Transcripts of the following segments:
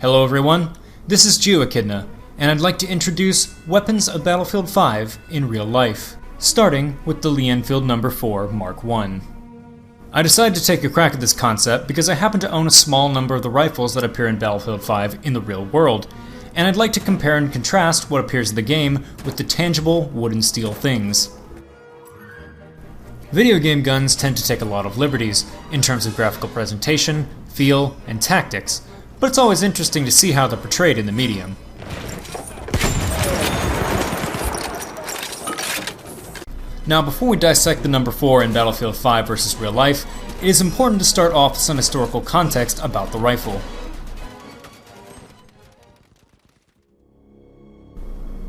Hello everyone, this is GeoEchidna, and I'd like to introduce weapons of Battlefield 5 in real life, starting with the Lee-Enfield No. 4 Mark I. I decided to take a crack at this concept because I happen to own a small number of the rifles that appear in Battlefield 5 in the real world, and I'd like to compare and contrast what appears in the game with the tangible wood and steel things. Video game guns tend to take a lot of liberties in terms of graphical presentation, feel, and tactics, but it's always interesting to see how they're portrayed in the medium. Now, before we dissect the No. 4 in Battlefield 5 versus real life, it is important to start off with some historical context about the rifle.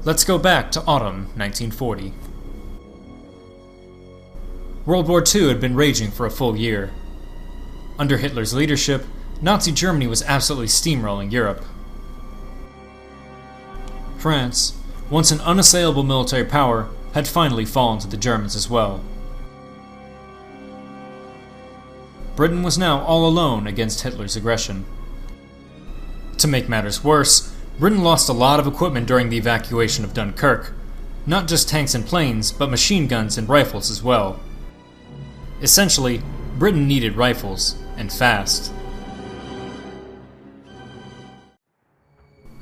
Let's go back to autumn 1940. World War II had been raging for a full year. Under Hitler's leadership, Nazi Germany was absolutely steamrolling Europe. France, once an unassailable military power, had finally fallen to the Germans as well. Britain was now all alone against Hitler's aggression. To make matters worse, Britain lost a lot of equipment during the evacuation of Dunkirk. Not just tanks and planes, but machine guns and rifles as well. Essentially, Britain needed rifles, and fast.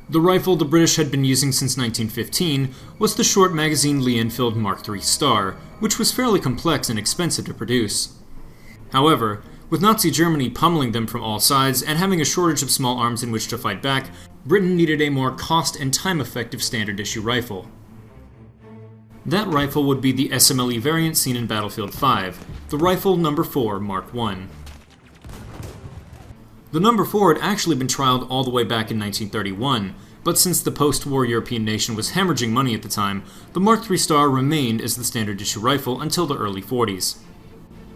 The rifle the British had been using since 1915 was the short magazine Lee-Enfield Mark III Star, which was fairly complex and expensive to produce. However, with Nazi Germany pummeling them from all sides and having a shortage of small arms in which to fight back, Britain needed a more cost and time-effective standard-issue rifle. That rifle would be the SMLE variant seen in Battlefield 5, the rifle No. 4 Mark I. The No. 4 had actually been trialed all the way back in 1931, but since the post-war European nation was hemorrhaging money at the time, the Mark III Star remained as the standard-issue rifle until the early 40s.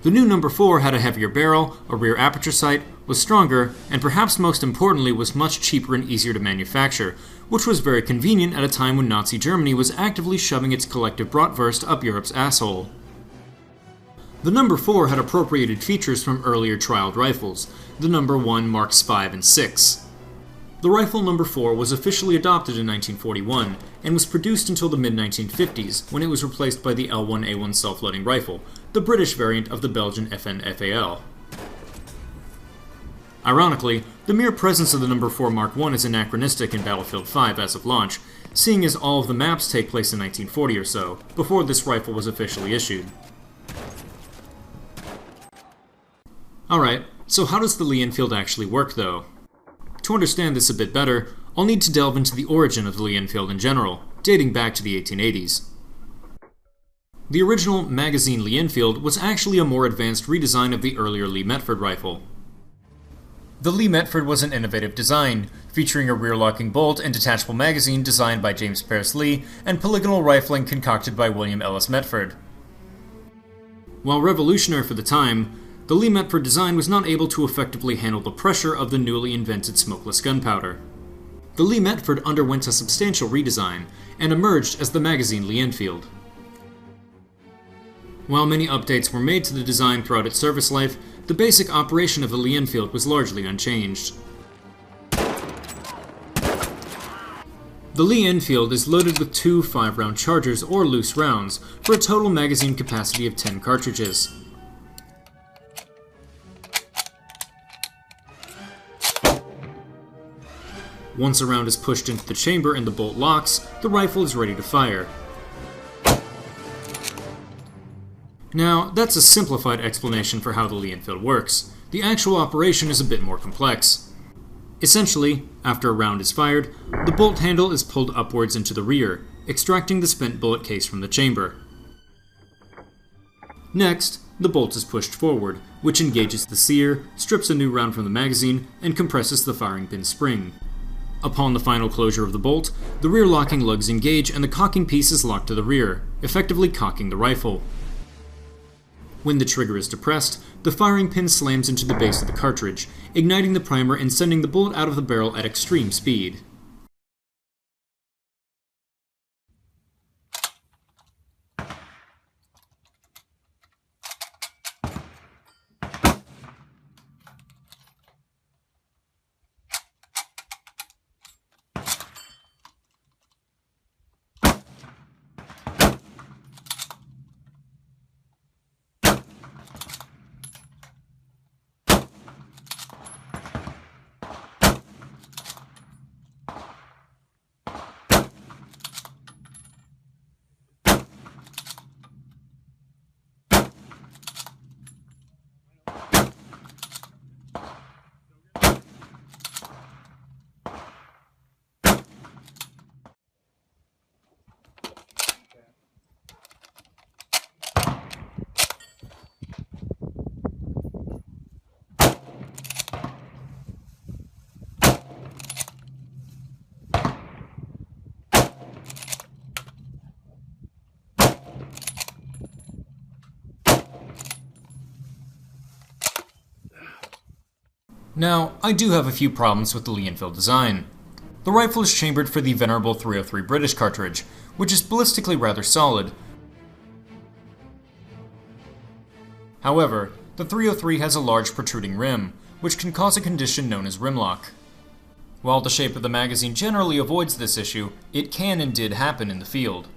The new No. 4 had a heavier barrel, a rear aperture sight, was stronger, and perhaps most importantly was much cheaper and easier to manufacture, which was very convenient at a time when Nazi Germany was actively shoving its collective bratwurst up Europe's asshole. The No. 4 had appropriated features from earlier trialed rifles, the No. 1 Marks 5 and 6. The rifle No. 4 was officially adopted in 1941, and was produced until the mid-1950s, when it was replaced by the L1A1 self-loading rifle, the British variant of the Belgian FN-FAL. Ironically, the mere presence of the No. 4 Mark I is anachronistic in Battlefield 5 as of launch, seeing as all of the maps take place in 1940 or so, before this rifle was officially issued. Alright, so how does the Lee-Enfield actually work though? To understand this a bit better, I'll need to delve into the origin of the Lee-Enfield in general, dating back to the 1880s. The original magazine Lee-Enfield was actually a more advanced redesign of the earlier Lee-Metford rifle. The Lee-Metford was an innovative design, featuring a rear-locking bolt and detachable magazine designed by James Paris Lee, and polygonal rifling concocted by William Ellis Metford. While revolutionary for the time, the Lee-Metford design was not able to effectively handle the pressure of the newly invented smokeless gunpowder. The Lee-Metford underwent a substantial redesign, and emerged as the magazine Lee-Enfield. While many updates were made to the design throughout its service life, the basic operation of the Lee-Enfield was largely unchanged. The Lee-Enfield is loaded with two 5-round chargers or loose rounds, for a total magazine capacity of 10 cartridges. Once a round is pushed into the chamber and the bolt locks, the rifle is ready to fire. Now, that's a simplified explanation for how the Lee-Enfield works. The actual operation is a bit more complex. Essentially, after a round is fired, the bolt handle is pulled upwards into the rear, extracting the spent bullet case from the chamber. Next, the bolt is pushed forward, which engages the sear, strips a new round from the magazine, and compresses the firing pin spring. Upon the final closure of the bolt, the rear locking lugs engage and the cocking piece is locked to the rear, effectively cocking the rifle. When the trigger is depressed, the firing pin slams into the base of the cartridge, igniting the primer and sending the bullet out of the barrel at extreme speed. Now, I do have a few problems with the Lee-Enfield design. The rifle is chambered for the venerable .303 British cartridge, which is ballistically rather solid. However, the .303 has a large protruding rim, which can cause a condition known as rim lock. While the shape of the magazine generally avoids this issue, it can and did happen in the field.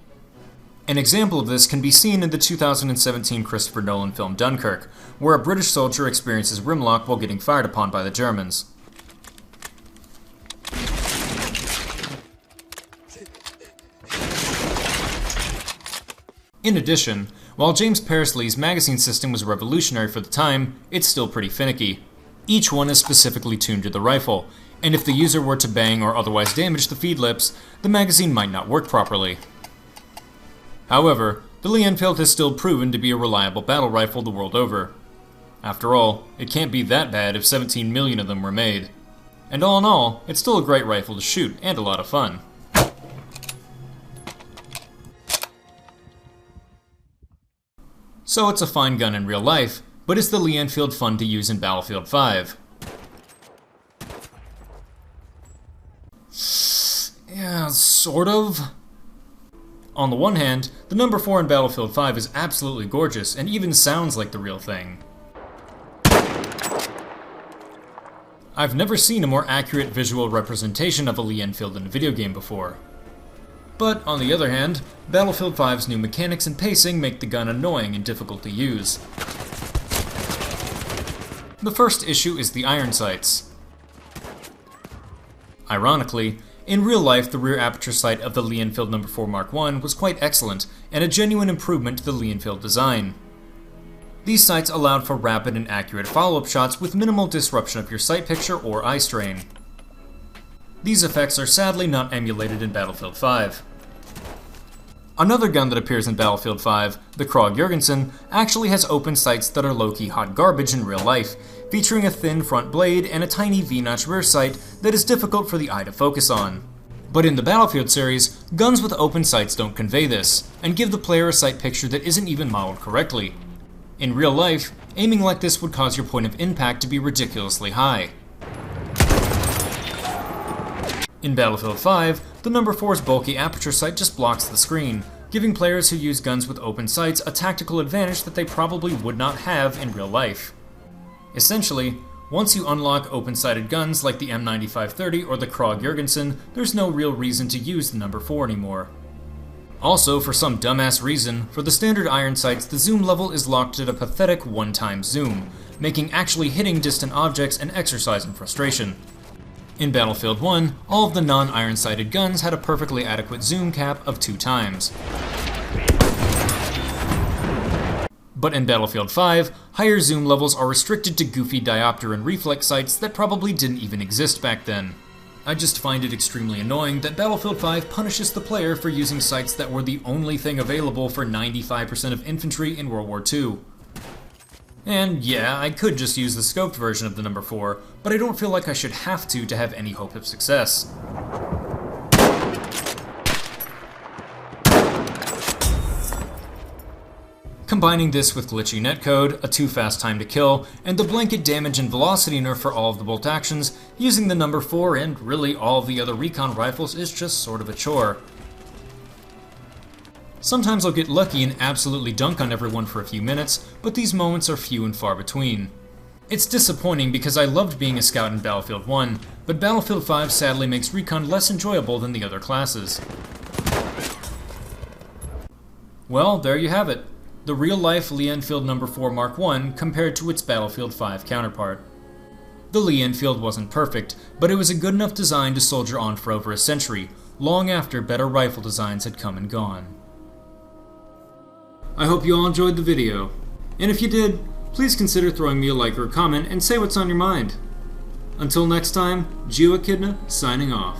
An example of this can be seen in the 2017 Christopher Nolan film Dunkirk, where a British soldier experiences rim lock while getting fired upon by the Germans. In addition, while James Paris Lee's magazine system was revolutionary for the time, it's still pretty finicky. Each one is specifically tuned to the rifle, and if the user were to bang or otherwise damage the feed lips, the magazine might not work properly. However, the Lee-Enfield has still proven to be a reliable battle rifle the world over. After all, it can't be that bad if 17 million of them were made. And all in all, it's still a great rifle to shoot and a lot of fun. So it's a fine gun in real life, but is the Lee-Enfield fun to use in Battlefield 5? Yeah, sort of. On the one hand, the number 4 in Battlefield 5 is absolutely gorgeous and even sounds like the real thing. I've never seen a more accurate visual representation of a Lee-Enfield in a video game before. But on the other hand, Battlefield 5's new mechanics and pacing make the gun annoying and difficult to use. The first issue is the iron sights. Ironically, in real life, the rear aperture sight of the Lee-Enfield No. 4 Mark I was quite excellent, and a genuine improvement to the Lee-Enfield design. These sights allowed for rapid and accurate follow-up shots with minimal disruption of your sight picture or eye strain. These effects are sadly not emulated in Battlefield 5. Another gun that appears in Battlefield 5, the Krog-Jurgensen, actually has open sights that are low-key hot garbage in real life, featuring a thin front blade and a tiny V-notch rear sight that is difficult for the eye to focus on. But in the Battlefield series, guns with open sights don't convey this, and give the player a sight picture that isn't even modeled correctly. In real life, aiming like this would cause your point of impact to be ridiculously high. In Battlefield 5, the No. 4's bulky aperture sight just blocks the screen, giving players who use guns with open sights a tactical advantage that they probably would not have in real life. Essentially, once you unlock open-sighted guns like the M9530 or the Krog-Jurgensen, there's no real reason to use the No. 4 anymore. Also, for some dumbass reason, for the standard iron sights, the zoom level is locked at a pathetic one-time zoom, making actually hitting distant objects an exercise in frustration. In Battlefield 1, all of the non-iron sighted guns had a perfectly adequate zoom cap of 2 times. But in Battlefield 5, higher zoom levels are restricted to goofy diopter and reflex sights that probably didn't even exist back then. I just find it extremely annoying that Battlefield 5 punishes the player for using sights that were the only thing available for 95% of infantry in World War II. And yeah, I could just use the scoped version of the No. 4, but I don't feel like I should have to have any hope of success. Combining this with glitchy netcode, a too fast time to kill, and the blanket damage and velocity nerf for all of the bolt actions, using the No. 4 and really all of the other recon rifles is just sort of a chore. Sometimes I'll get lucky and absolutely dunk on everyone for a few minutes, but these moments are few and far between. It's disappointing because I loved being a scout in Battlefield 1, but Battlefield 5 sadly makes recon less enjoyable than the other classes. Well, there you have it. The real-life Lee-Enfield No. 4 Mark I compared to its Battlefield 5 counterpart. The Lee-Enfield wasn't perfect, but it was a good enough design to soldier on for over a century, long after better rifle designs had come and gone. I hope you all enjoyed the video, and if you did, please consider throwing me a like or a comment and say what's on your mind. Until next time, WWII signing off.